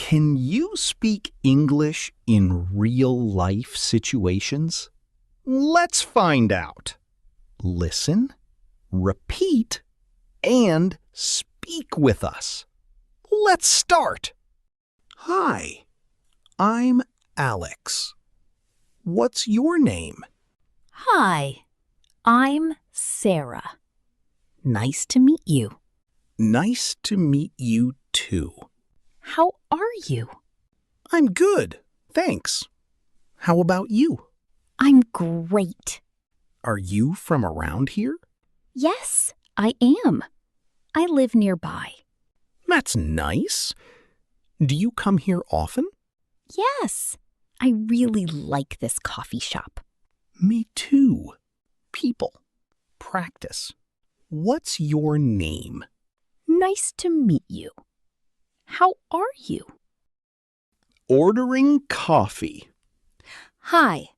Can you speak English in real-life situations? Let's find out. Listen, repeat, and speak with us. Let's start. Hi, I'm Alex. What's your name? Hi, I'm Sarah. Nice to meet you. Nice to meet you too. How are you? I'm good, thanks. How about you? I'm great. Are you from around here? Yes, I am. I live nearby. That's nice. Do you come here often? Yes, I really like this coffee shop. Me too. People. Practice. What's your name? Nice to meet you. How are you? Ordering coffee. Hi,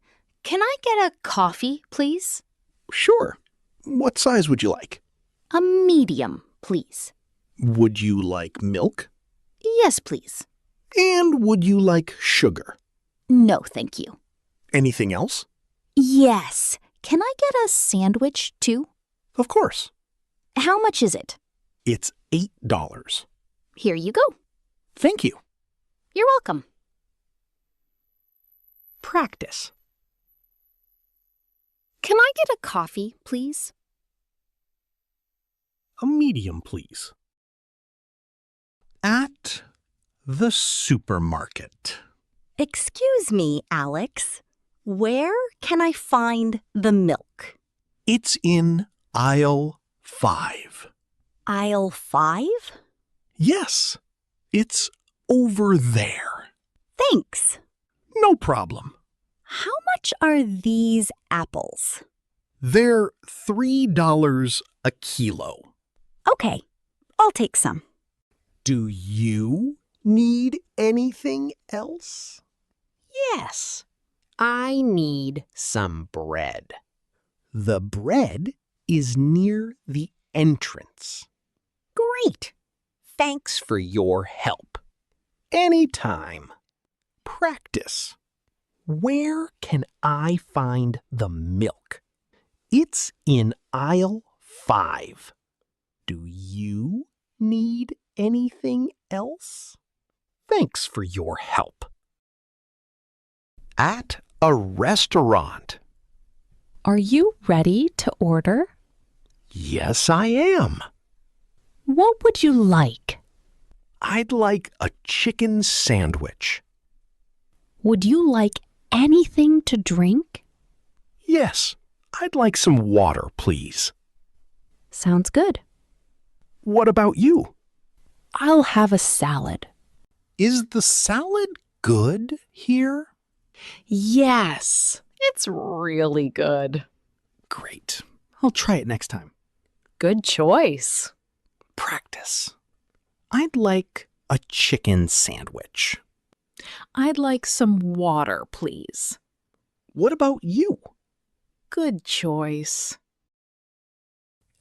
can I get a coffee, please? Sure. What size would you like? A medium, please. Would you like milk? Yes, please. And would you like sugar? No, thank you. Anything else? Yes. Can I get a sandwich, too? Of course. How much is it? It's $8. Here you go. Thank you. You're welcome. Practice. Can I get a coffee, please? A medium, please. At the supermarket. Excuse me, Alex. Where can I find the milk? It's in aisle 5. Aisle 5? Yes, it's over there. Thanks. No problem. How much are these apples? They're $3 a kilo. Okay, I'll take some. Do you need anything else? Yes, I need some bread. The bread is near the entrance. Great. Thanks for your help. Anytime. Practice. Where can I find the milk? It's in aisle 5. Do you need anything else? Thanks for your help. At a restaurant. Are you ready to order? Yes, I am. What would you like? I'd like a chicken sandwich. Would you like anything to drink? Yes, I'd like some water, please. Sounds good. What about you? I'll have a salad. Is the salad good here? Yes, it's really good. Great. I'll try it next time. Good choice. Practice. I'd like a chicken sandwich. I'd like some water, please. What about you? Good choice.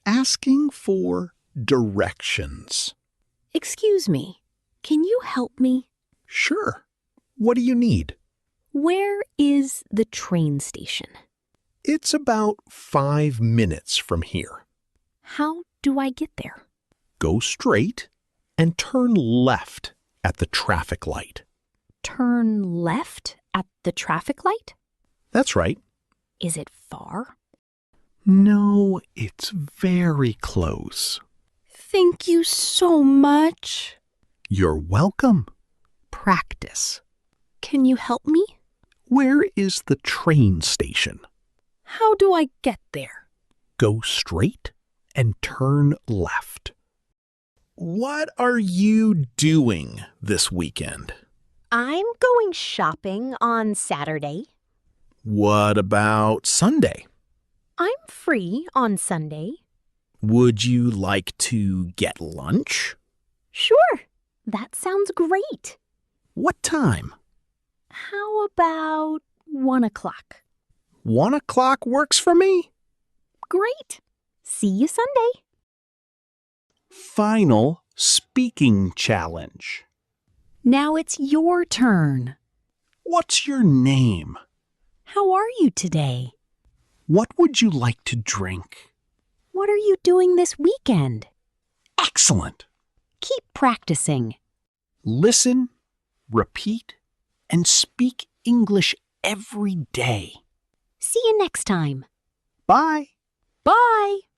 Asking for directions. Excuse me, can you help me? Sure. What do you need? Where is the train station? It's about 5 minutes from here. How do I get there? Go straight and turn left at the traffic light. Turn left at the traffic light? That's right. Is it far? No, it's very close. Thank you so much. You're welcome. Practice. Can you help me? Where is the train station? How do I get there? Go straight and turn left. What are you doing this weekend? I'm going shopping on Saturday. What about Sunday? I'm free on Sunday. Would you like to get lunch? Sure, that sounds great. What time? How about 1 o'clock? 1 o'clock works for me. Great. See you Sunday. Final speaking challenge. Now it's your turn. What's your name? How are you today? What would you like to drink? What are you doing this weekend? Excellent! Keep practicing. Listen, repeat, and speak English every day. See you next time. Bye! Bye!